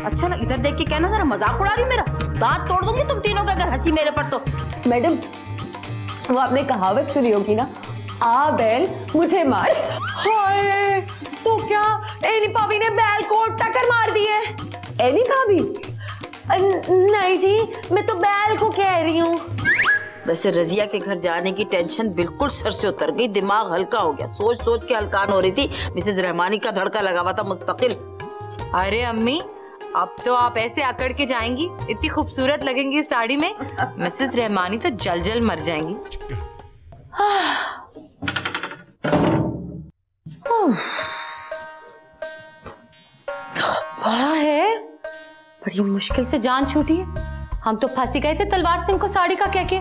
अच्छा ना, इधर देख के कहना जरा मजाक उड़ा रही मेरा, दांत तोड़ दूंगी तुम तीनों का अगर हंसी मेरे पर तो। मैडम, वो आपने कहावत सुनी होगी ना, आ बैल मुझे मार। हाय, तो क्या एनी भाभी ने बैल को टक्कर मार दी है? एनी भाभी? नहीं जी, मैं तो बैल को कह रही हूँ। वैसे रजिया के घर जाने की टेंशन बिल्कुल सर से उतर गई, दिमाग हल्का हो गया। सोच सोच के हल्कान हो रही थी, मिसेज रहमानी का धड़का लगा हुआ था मुस्तकिल। अरे अम्मी, अब तो आप ऐसे अकड़ के जाएंगी, इतनी खूबसूरत लगेंगी इस साड़ी में, मिसेज रहमानी तो जल जल मर जाएंगी। बड़ा है, बड़ी मुश्किल से जान छूटी है। हम तो फंसी गए थे तलवार सिंह को साड़ी का कह के।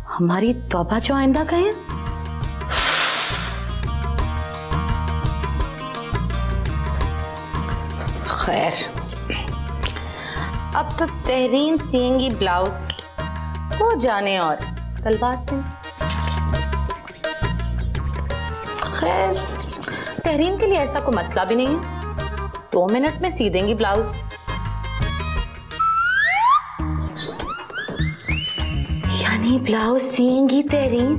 हमारी तौबा जो आइंदा कहें। खैर, अब तो तहरीन सिएंगी ब्लाउज, वो जाने और तलवार सिंह। खैर, तहरीन के लिए ऐसा कोई मसला भी नहीं है, 2 मिनट में सी देंगी ब्लाउज। यानी ब्लाउज सिएंगी तहरीन,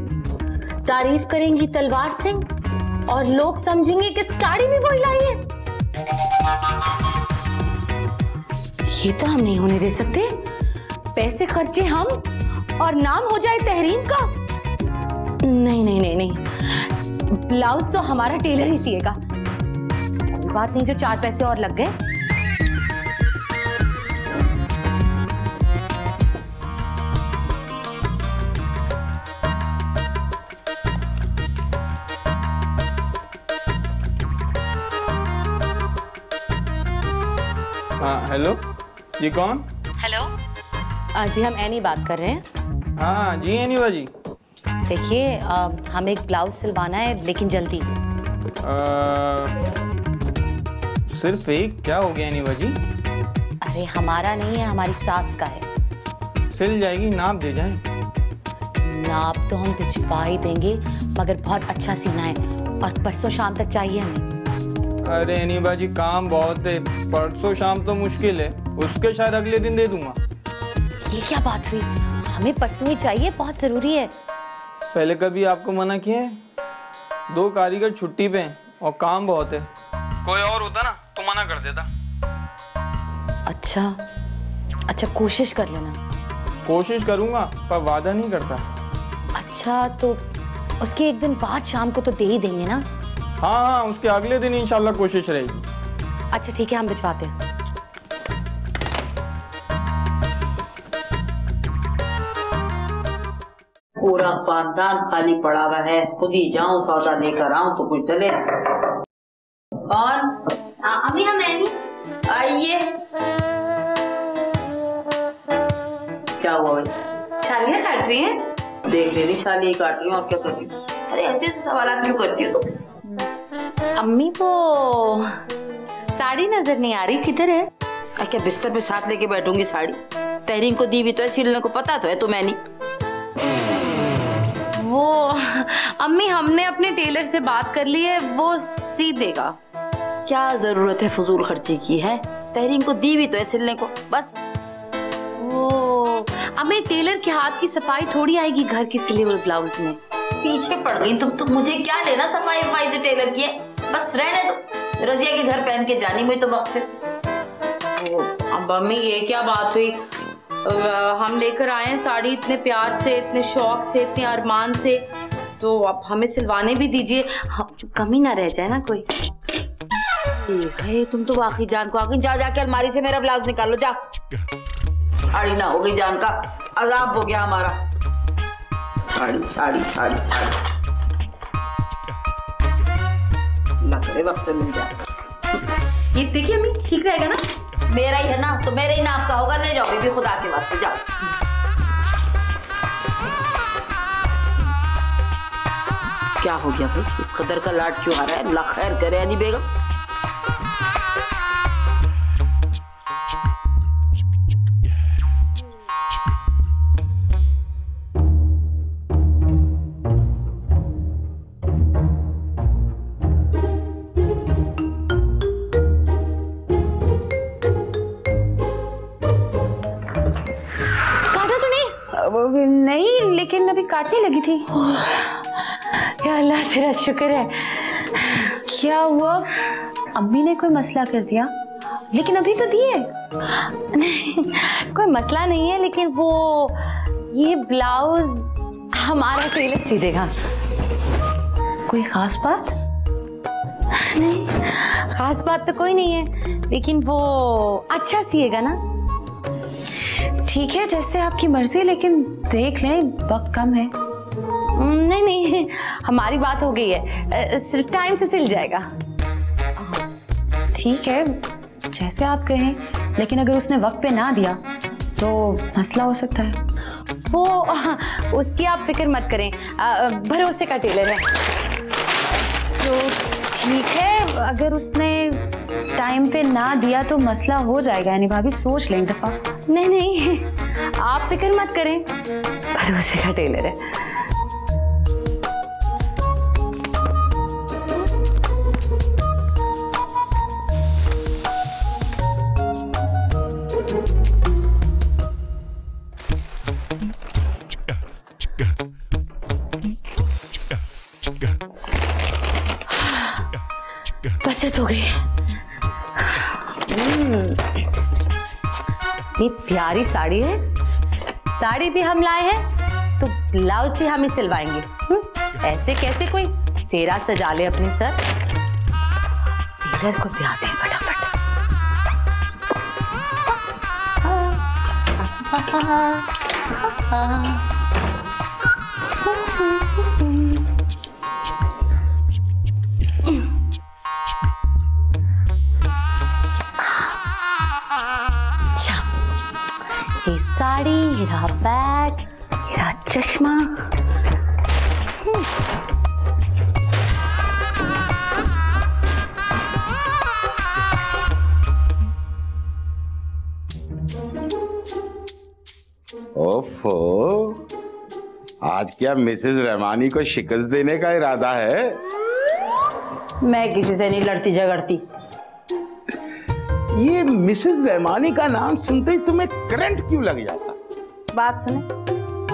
तारीफ करेंगी तलवार सिंह और लोग समझेंगे कि साड़ी भी वही लाई है। ये तो हम नहीं होने दे सकते। पैसे खर्चे हम और नाम हो जाए तहरीन का। नहीं नहीं नहीं नहीं, ब्लाउज तो हमारा टेलर ही सिएगा। कोई बात नहीं, जो 4 पैसे और लग गए। हाँ हेलो, जी कौन? हेलो जी, हम एनी बात कर रहे हैं। हाँ जी एनी बाजी। देखिए, हमें एक ब्लाउज सिलवाना है लेकिन जल्दी। सिर्फ एक? क्या हो गया एनी बाजी? अरे हमारा नहीं है, हमारी सास का है। सिल जाएगी, नाप दे जाए। नाप तो हम भिजवा ही देंगे, मगर बहुत अच्छा सीना है और परसों शाम तक चाहिए हमें। अरे एनी बाजी, काम बहुत है, परसों शाम तो मुश्किल है, उसके शायद अगले दिन दे दूंगा। ये क्या बात हुई? हमें परसों ही चाहिए, बहुत जरूरी है। पहले कभी आपको मना किया है? 2 कारीगर छुट्टी पे हैं और काम बहुत है। कोई और होता ना तो मना कर देता। अच्छा, कोशिश कर लेना। कोशिश करूंगा पर वादा नहीं करता। अच्छा, तो उसके एक दिन बाद शाम को तो दे ही देंगे ना? हाँ, उसके अगले दिन इंशाल्लाह कोशिश रहेगी। अच्छा ठीक है, हम भिजवाते हैं। पूरा खानदान खाली पड़ा हुआ है, खुद ही जाऊं सौदा लेकर आऊं तो कुछ चले। कौन? अभी हम आइए। क्या हुआ भाई? छालियाँ काट रही हैं? देख ले, छालियाँ काट रही हूँ और क्या कर रही हूँ? अरे ऐसे ऐसे सवाल क्यों करती हो तुम? अम्मी, वो साड़ी नजर नहीं आ रही, किधर है? क्या बिस्तर पे साथ लेके बैठूंगी साड़ी? तहरीन को दी भी तो है, सिलने को पता तो है तुम्हें नहीं? वो अम्मी, हमने अपने टेलर से बात कर ली है, वो सी देगा। क्या जरूरत है फजूल खर्ची की है? तहरीन को दी भी तो है सिलने को, बस। वो अम्मी, टेलर के हाथ की सफाई थोड़ी आएगी घर की सिले हुए ब्लाउज में। पीछे पड़ गई तुम तो। मुझे क्या लेना सफाई वफाई से टेलर की है? बस रहने दो, रजिया के घर पहन के जानी मुझे तो वक्त से। अब अम्मी, ये क्या बात हुई? हम लेकर आए हैं साड़ी इतने प्यार से, इतने शौक से, इतने अरमान से, तो अब हमें सिलवाने भी दीजिए, कमी ना रह जाए ना कोई। है, तुम तो वाकई जान को आ गई। जाओ, जाके अलमारी से मेरा ब्लाउज निकालो, जा। साड़ी ना हो गई जान का, अजाब हो गया हमारा। साड़ी साड़ी साड़ी साड़ी, अल्लाह करे वक्त पे मिल जाए। ये देखिए अम्मी, ठीक रहेगा ना? मेरा ही है ना, तो मेरे ही नाप का होगा। ले जाओ बीबी, खुदा के वास्ते जाओ। क्या हो गया भाई, इस कदर का लाड क्यों आ रहा है? अल्लाह खैर करे अली बेगम। नहीं, लेकिन अभी काटने लगी थी। या अल्लाह तेरा शुक्र है। क्या हुआ? अम्मी ने कोई मसला कर दिया? लेकिन अभी तो दिए। नहीं, कोई मसला नहीं है, लेकिन वो ये ब्लाउज हमारा टेलर सी देगा। कोई खास बात? नहीं, खास बात तो कोई नहीं है, लेकिन वो अच्छा सिएगा ना। ठीक है, जैसे आपकी मर्जी, लेकिन देख लें, वक्त कम है। नहीं नहीं, हमारी बात हो गई है, टाइम से सिल जाएगा। ठीक है, जैसे आप कहें, लेकिन अगर उसने वक्त पे ना दिया तो मसला हो सकता है। वो उसकी आप फिक्र मत करें, भरोसे का टेलर है। तो ठीक है, अगर उसने टाइम पे ना दिया तो मसला हो जाएगा। यानी भाभी सोच लें एक दफा। नहीं नहीं, आप फिक्र मत करें, भरोसे का टेलर है। बचत हो गई। ये प्यारी साड़ी है, साड़ी भी हम लाए हैं तो ब्लाउज भी हम ही सिलवाएंगे। ऐसे कैसे कोई सेरा सजा ले अपने सर। टेलर को ब्याते हैं फटाफट। ये साड़ी, ये रहा बैग, ये रहा चश्मा। ओफो, आज क्या मिसेस रहमानी को शिकस्त देने का इरादा है? मैं किसी से नहीं लड़ती झगड़ती। ये मिसेस रहमानी का नाम सुनते ही तुम्हें करंट क्यों लग जाता? बात सुने,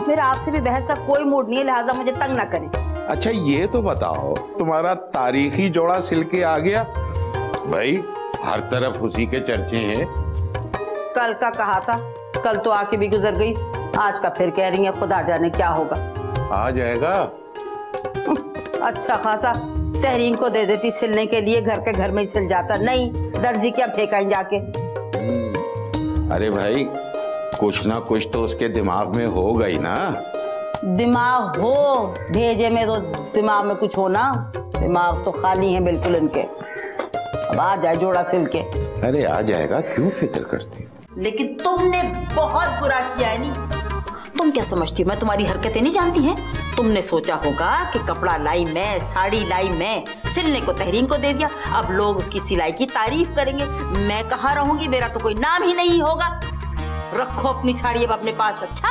मेरा आपसे भी बहस का कोई मूड नहीं है, लिहाजा मुझे तंग ना करें। अच्छा ये तो बताओ, तुम्हारा तारीखी जोड़ा सिल के आ गया? भाई हर तरफ उसी के चर्चे हैं। कल का कहा था, कल तो आके भी गुजर गई, आज का फिर कह रही है, खुदा जाने क्या होगा। आ जाएगा। अच्छा खासा तहरीन को दे देती सिलने के लिए, घर के घर में ही सिल जाता। नहीं, दर्जी क्या फेंकाएं जाके। अरे भाई कुछ ना कुछ तो उसके दिमाग में होगा ही ना। दिमाग हो भेजे में तो दिमाग में कुछ हो ना, दिमाग तो खाली है बिल्कुल इनके। अब आ जाए जोड़ा सिल के। अरे आ जाएगा, क्यों फिक्र करती हो? लेकिन तुमने बहुत बुरा किया है। नहीं, तुम क्या समझती हो मैं तुम्हारी हरकतें नहीं जानती हैं? तुमने सोचा होगा कि कपड़ा लाई मैं, साड़ी लाई मैं, सिलने को तहरीन को दे दिया, अब लोग उसकी सिलाई की तारीफ करेंगे। मैं कहाँ रहूंगी, मेरा तो कोई नाम ही नहीं होगा। रखो अपनी साड़ी अब अपने पास। अच्छा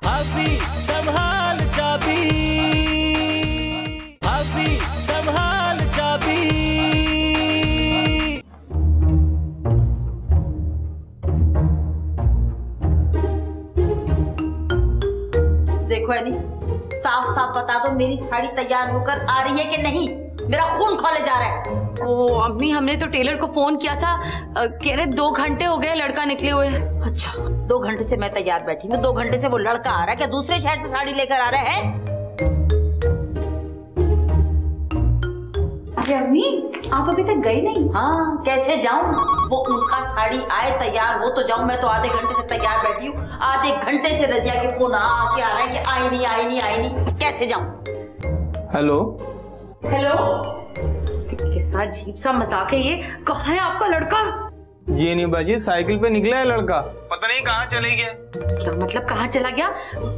अभी संभाल जाबी, अभी संभाल जाबी। देखो यानी साफ साफ बता दो, मेरी साड़ी तैयार होकर आ रही है कि नहीं? मेरा खून खौले जा रहा है। ओ अम्मी, हमने तो टेलर को फोन किया था, कह रहे 2 घंटे हो गए लड़का निकले हुए। अच्छा 2 घंटे से मैं तैयार बैठी हूँ, 2 घंटे से वो लड़का आ रहा है क्या? दूसरे शहर से साड़ी लेकर आ रहा है? अरे अम्मी, आप अभी तक गई नहीं? हाँ, कैसे जाऊं? वो उनका साड़ी आए तैयार हो तो जाऊं। मैं तो आधे घंटे से तैयार बैठी हूँ, आधे घंटे से रजिया के फोन आके आ रहा है कि आई नहीं आई नहीं आई नहीं। कैसे जाऊं? हेलो हेलो, कैसा अजीब सा मजाक है ये। कहाँ है आपका लड़का? ये नहीं बाजी, साइकिल पे निकला है लड़का, पता नहीं कहाँ चले गया। क्या मतलब कहाँ चला गया?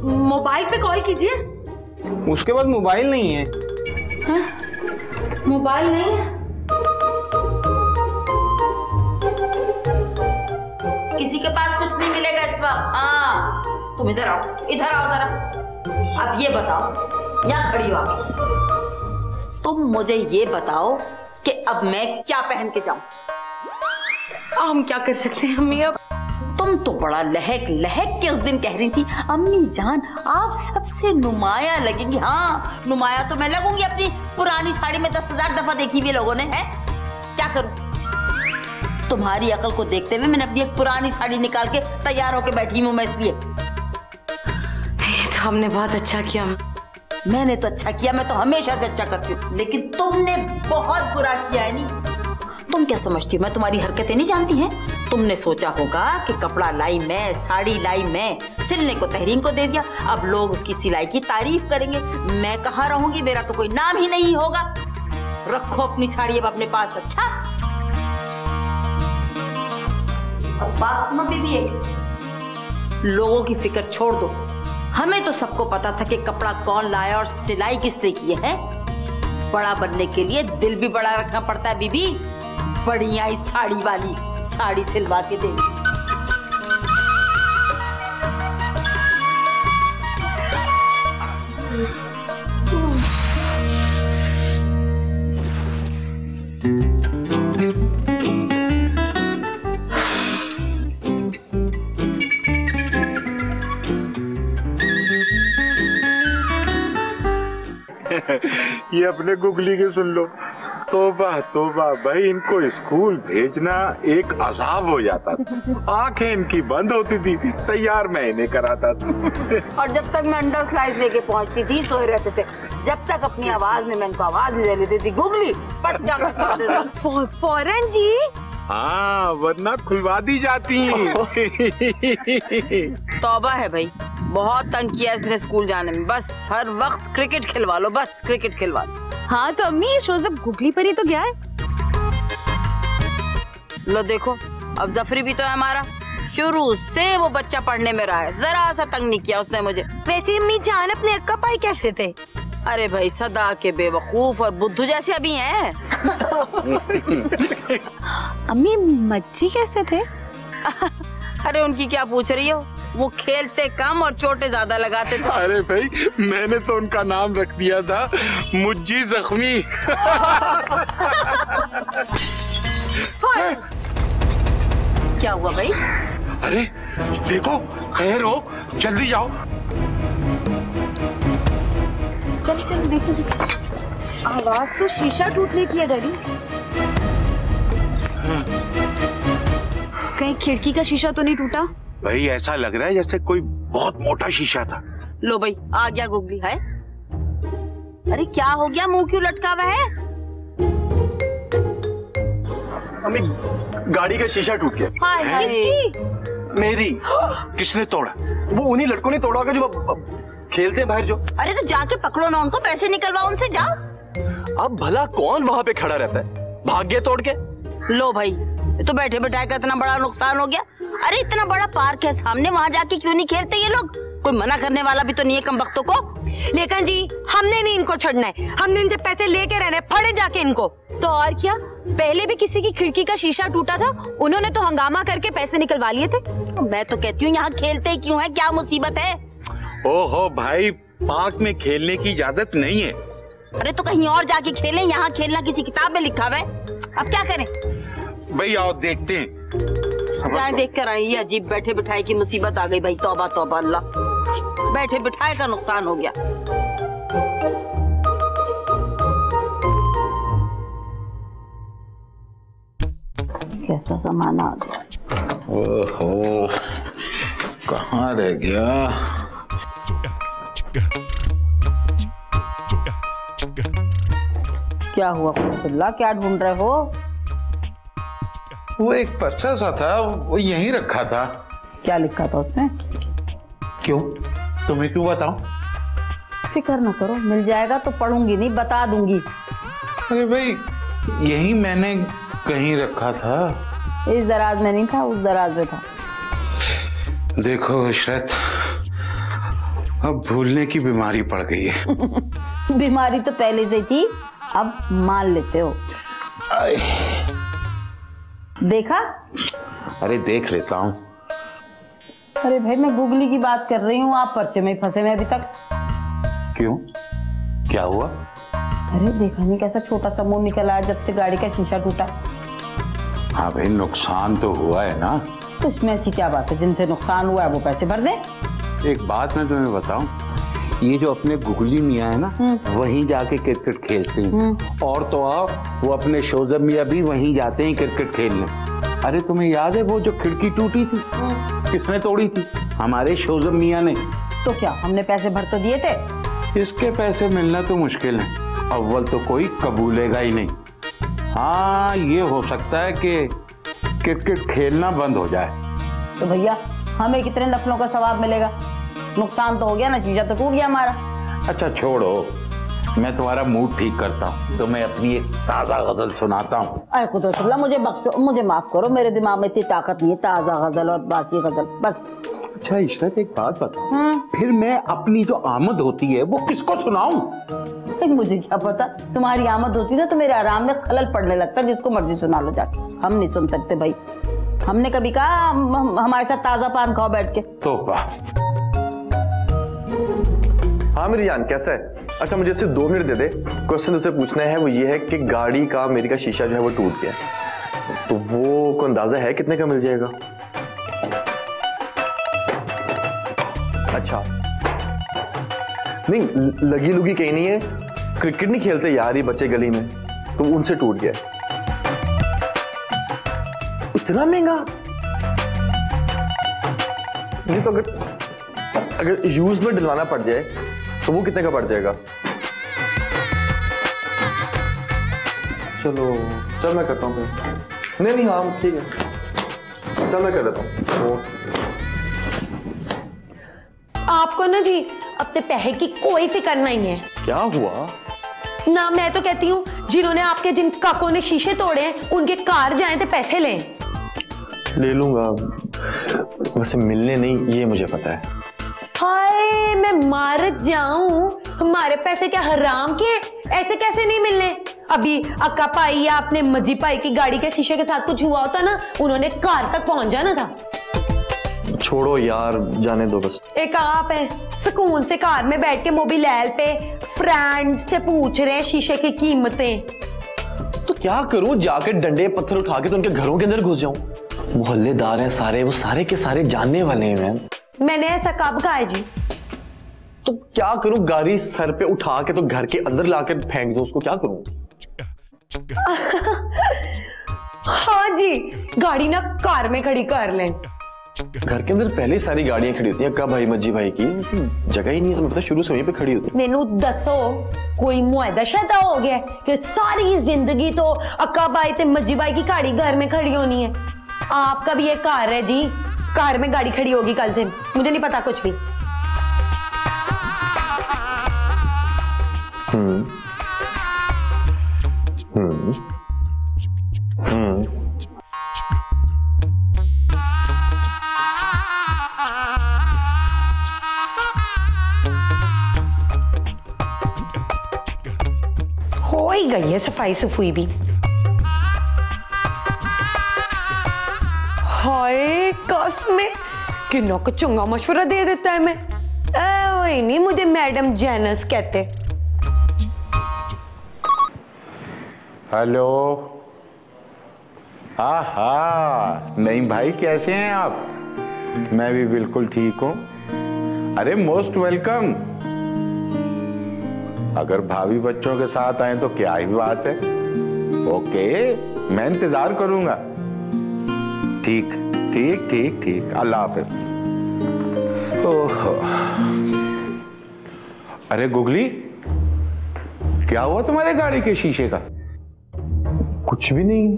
मोबाइल पे कॉल कीजिए। उसके पास मोबाइल नहीं है। मोबाइल नहीं है? किसी के पास कुछ नहीं मिलेगा इस वक्त। हाँ तुम इधर आओ, इधर आओ जरा। अब ये बताओ, यहाँ खड़ी हो आके, तुम मुझे ये बताओ कि अब मैं क्या पहन के जाऊं? हम क्या कर सकते हैं अम्मी? अब तो तुम तो बड़ा लहक लहक के उस दिन कह रही थी अम्मी जान आप सबसे नुमाया लगेंगी। हाँ नुमाया तो मैं लगूंगी, अपनी पुरानी साड़ी में 10,000 दफा देखी हुई लोगों ने। है क्या करूं? तुम्हारी अकल को देखते हुए मैंने अपनी एक पुरानी साड़ी निकाल के तैयार होके बैठी हूं मैं, इसलिए। ये तो हमने बहुत अच्छा किया। मैंने तो अच्छा किया, मैं तो हमेशा से अच्छा करती हूँ, लेकिन तुमने बहुत बुरा किया है। नहीं तुम क्या समझती हो मैं तुम्हारी हरकतें नहीं जानती हैं? तुमने सोचा होगा कि कपड़ा लाई मैं, साड़ी लाई मैं, सिलने को तहरीन को दे दिया, अब लोग उसकी सिलाई की तारीफ करेंगे, मैं कहाँ रहूंगी, मेरा तो कोई नाम ही नहीं होगा। रखो अपनी साड़ी अब अपने पास। अच्छा अब बात सुनो बीबी, लोगों की फिक्र छोड़ दो। हमें तो सबको पता था कि कपड़ा कौन लाया और सिलाई किसने की है। बड़ा बनने के लिए दिल भी बड़ा रखना पड़ता है बीबी। बढ़िया इस साड़ी वाली साड़ी सिलवा के दे। ये अपने गुगली के सुन लो। तोबा तोबा भाई, इनको स्कूल भेजना एक अजाब हो जाता था। आंखें इनकी बंद होती थी, तैयार मैं इन्हें कराता था। और जब तक मैं अंडर फ्लाइट लेके पहुंचती थी सोए रहते थे। जब तक अपनी आवाज में मैं इनको आवाज ले लेती थी गुगली पट जाकर फौरन जी। हाँ वरना खुलवा दी जाती। तौबा है भाई, बहुत तंग किया इसने स्कूल जाने में। बस हर वक्त क्रिकेट खिलवा लो, बस क्रिकेट खिलवा लो। हाँ तो अम्मी ये शो सब गुगली पर ही तो गया है। लो देखो अब जफरी भी तो है हमारा, शुरू से वो बच्चा पढ़ने में रहा है, जरा सा तंग नहीं किया उसने मुझे। वैसे अम्मी जान अपने अक्का पाई कैसे थे? अरे भाई सदा के बेवकूफ और बुद्धू जैसे अभी हैं। अम्मी मच्छी कैसे थे? अरे उनकी क्या पूछ रही हो, वो खेलते कम और चोटें ज्यादा लगाते थे। अरे भाई मैंने तो उनका नाम रख दिया था मुज्जी जख्मी। क्या हुआ भाई? अरे देखो खैर हो, जल्दी जाओ। चल चल देखो, आवाज तो शीशा टूटने की है डैडी। कहीं खिड़की का शीशा तो नहीं टूटा? भाई ऐसा लग रहा है जैसे कोई बहुत मोटा शीशा था। लो भाई आ गया गुगली है। अरे क्या हो गया, मुंह क्यों लटका हुआ है? अम्मी गाड़ी का शीशा टूट गया। हाय हाय। मेरी। किसने तोड़ा? वो उन्हीं लड़कों ने तोड़ा होगा जो खेलते हैं बाहर जो। अरे तो जाके पकड़ो ना उनको, पैसे निकलवाओ उनसे, जाओ। अब भला कौन वहाँ पे खड़ा रहता है, भाग गया तोड़ के। लो भाई ये तो बैठे बैठाए का इतना बड़ा नुकसान हो गया। अरे इतना बड़ा पार्क है सामने, वहाँ जाके क्यों नहीं खेलते ये लोग? कोई मना करने वाला भी तो नहीं है कमबख्तों को। लेकिन जी हमने नहीं इनको छोड़ना है, हमने इनसे पैसे लेके रहने, फड़े जाके इनको। तो और क्या, पहले भी किसी की खिड़की का शीशा टूटा था, उन्होंने तो हंगामा करके पैसे निकलवा लिए थे। मैं तो कहती हूँ यहाँ खेलते ही क्यों है, क्या मुसीबत है? ओहो भाई पार्क में खेलने की इजाजत नहीं है। अरे तो कहीं और जाके खेलें, यहाँ खेलना किसी किताब में लिखा हुआ है। अब क्या करें? भाई आओ देखते हैं। जाए देख कर आई, ये अजीब बैठे बिठाए की मुसीबत आ गई भाई। तौबा तौबा अल्लाह, बैठे बिठाए का नुकसान हो गया। कैसा सामान आ गया। ओहो कहाँ रह गया? क्या हुआ खुल्ला, क्या ढूंढ रहे हो? वो एक पर्चा सा था, वो यहीं रखा था। क्या लिखा था उसमें? क्यों, तुम्हें क्यों बताऊं? फिक्र न करो, मिल जाएगा तो पढ़ूंगी नहीं, बता दूंगी। अरे भाई यही मैंने कहीं रखा था। इस दराज में नहीं था, उस दराज में था। देखो इशरत, अब भूलने की बीमारी पड़ गई है। बीमारी तो पहले से थी, अब मान लेते हो। देखा? अरे देख लेता हूँ। अरे भाई मैं गुगली की बात कर रही हूँ, आप पर्चे में फंसे में अभी तक। क्यों, क्या हुआ? अरे देखा नहीं कैसा छोटा सा मुंह निकल आया जब से गाड़ी का शीशा टूटा। हाँ भाई नुकसान तो हुआ है ना। तो इसमें ऐसी क्या बात है, जिनसे नुकसान हुआ है वो पैसे भर दे। एक बात मैं तुम्हें बताऊं, ये जो अपने गुगली मियाँ है ना, वहीं जाके क्रिकेट खेलते हैं। और तो और वो अपने शोजब मियाँ भी वहीं जाते हैं क्रिकेट खेलने। अरे तुम्हें याद है वो जो खिड़की टूटी थी, किसने तोड़ी थी? हमारे शोजब मियाँ ने। तो क्या हमने पैसे भर तो दिए थे? इसके पैसे मिलना तो मुश्किल है, अव्वल तो कोई कबूलेगा ही नहीं। हाँ, ये हो सकता है कि क्रिकेट खेलना बंद हो जाए। तो भैया हमें कितने नफलों का सवाब मिलेगा? नुकसान तो हो गया ना, शीशा तो टूट गया हमारा। अच्छा छोड़ो, मैं तुम्हारा मूड ठीक करता हूँ, तो मैं अपनी एक ताज़ा गजल सुनाता हूँ। अरे खुदा मुझे बख्शो, मुझे माफ करो, मेरे दिमाग में इतनी ताकत नहीं है ताज़ा गजल और बासी गजल, बस। अच्छा इशरत, एक बात बता, फिर मैं अपनी जो आमद होती है वो किसको सुनाऊं? मुझे क्या पता, तुम्हारी आमद होती ना तो मेरे आराम में खलल पड़ने लगता, जिसको मर्जी सुना लो जाके। हम नहीं सुन सकते भाई, हमने कभी कहा हमारे साथ ताज़ा पान खाओ बैठ के। तो हाँ मेरी जान, कैसा है? अच्छा मुझे सिर्फ 2 मिनट दे दे, क्वेश्चन तुझसे पूछना है। वो ये है कि गाड़ी का मेरी का शीशा जो है वो टूट गया, तो वो को अंदाजा है कितने का मिल जाएगा? अच्छा नहीं, लगी लुगी कहीं नहीं है, क्रिकेट नहीं खेलते यार ये बच्चे गली में, तो उनसे टूट गया। इतना महंगा? नहीं तो अगर यूज में डलवाना पड़ जाए तो वो कितने का पड़ जाएगा? चल मैं करता हूँ फिर। नहीं हाँ ठीक है, चल मैं कर लेता हूँ। आपको ना जी अपने पैसे की कोई फिक्र नहीं है। क्या हुआ ना, मैं तो कहती हूँ जिन्होंने आपके जिन काकों ने शीशे तोड़े हैं उनके कार जाएं तो पैसे लें। ले लूंगा, वैसे मिलने नहीं ये मुझे पता है। हाय मैं मार जाऊं, हमारे पैसे क्या हराम के? ऐसे कैसे नहीं मिलने? अभी अक्का पाई या अपने मजी पाई की गाड़ी के शीशे के साथ कुछ हुआ होता ना, उन्होंने कार तक पहुंच जाना था। छोड़ो यार, जाने दो बस। एक आप हैं सुकून से कार में बैठ के मोबाइल पे फ्रेंड से पूछ रहे हैं शीशे की कीमतें। तो क्या करूं, जाके डंडे पत्थर उठा के तो उनके घरों के अंदर घुस जाऊं? मोहल्लेदार हैं सारे, वो सारे के सारे जानने वाले हैं। मैंने ऐसा कब कहा है जी? तो क्या करूं, गाड़ी सर पे उठा के तो घर के अंदर लाके फेंक दो उसको, क्या करूं? हाँ जी, गाड़ी ना कार में खड़ी कर लें। घर के अंदर पहले ही सारी गाड़ियां खड़ी होती हैं, अक्का भाई मज्जी भाई की जगह ही नहीं है, तो मतलब शुरू से वहीं पे खड़ी होती है। मैनू दसो कोई मुआदा शैदा हो गया कि सारी जिंदगी तो अक्का भाई ते मज्जी भाई की गाड़ी घर में खड़ी होनी है? आपका भी एक कार है जी, कार में गाड़ी खड़ी होगी कल से, मुझे नहीं पता कुछ भी। हो ही गई है सफाई सफुई भी। हाय कसमें कितना को चंगा मशवरा दे देता है। मैं वही नहीं, मुझे मैडम जैनस कहते। हेलो, हाँ नहीं भाई, कैसे हैं आप? मैं भी बिल्कुल ठीक हूँ। अरे मोस्ट वेलकम। अगर भाभी बच्चों के साथ आए तो क्या ही बात है। ओके, मैं इंतजार करूंगा। ठीक ठीक ठीक ठीक, अल्लाह हाफिज। ओहो, अरे गुगली, क्या हुआ तुम्हारे गाड़ी के शीशे का? कुछ भी नहीं।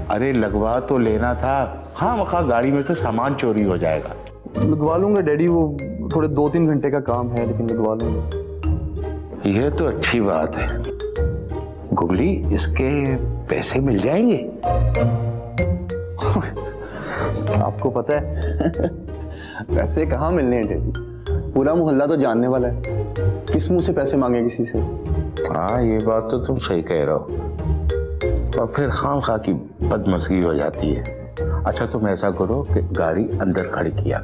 अरे लगवा तो लेना था, हाँ वहाँ गाड़ी में से सामान चोरी हो जाएगा। लगवा लूंगा डैडी, वो थोड़े 2-3 घंटे का काम है, लेकिन लगवा लूंगा। ये तो अच्छी बात है। गुगली, इसके पैसे मिल जाएंगे? आपको पता है पैसे कहाँ मिलने हैं डैडी, पूरा मोहल्ला तो जानने वाला है, किस मुंह से पैसे मांगे किसी से। हाँ ये बात तो तुम सही कह रहे हो, और फिर खामखा की बदमज़गी हो जाती है। अच्छा तुम ऐसा करो कि गाड़ी अंदर खड़ी किया।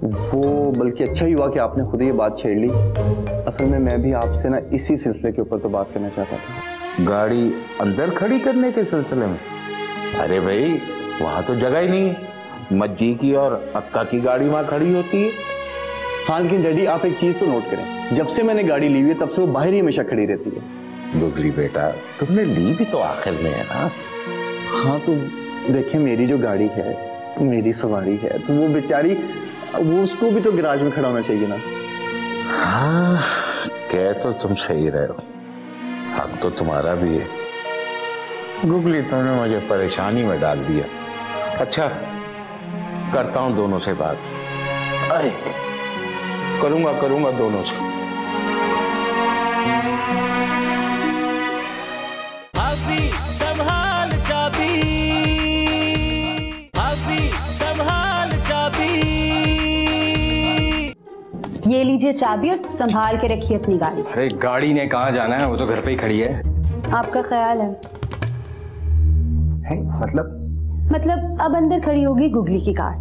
वो बल्कि अच्छा ही हुआ कि आपने खुद ही ये बात छेड़ ली। असल में मैं भी आपसे ना इसी सिलसिले के ऊपर तो बात करना चाहता था। गाड़ी अंदर खड़ी करने के सिलसिले में? अरे भाई वहां तो जगह ही नहीं है, मज्जी की और अक्का की गाड़ी वहां खड़ी होती है। हाँ लेकिन डैडी आप एक चीज तो नोट करें, जब से मैंने गाड़ी ली हुई है तब से वो बाहर ही हमेशा खड़ी रहती है। गुगली बेटा, तुमने ली भी तो आखिर में है ना। हाँ तो देखिए, मेरी जो गाड़ी है, मेरी सवारी है, तो वो बेचारी, वो उसको भी तो गैराज में खड़ा होना चाहिए ना। हाँ, कह तो तुम सही रहे हो, हक तो तुम्हारा भी है। गुगली, तुमने मुझे परेशानी में डाल दिया। अच्छा, करता हूं दोनों से बात। अरे करूंगा दोनों से। अभी संभाल जाबी, अभी संभाल जाबी। ये लीजिए चाबी और संभाल के रखिए अपनी गाड़ी। अरे गाड़ी ने कहाँ जाना है, वो तो घर पे ही खड़ी है। आपका ख्याल है मतलब अब अंदर खड़ी होगी गुगली की कार।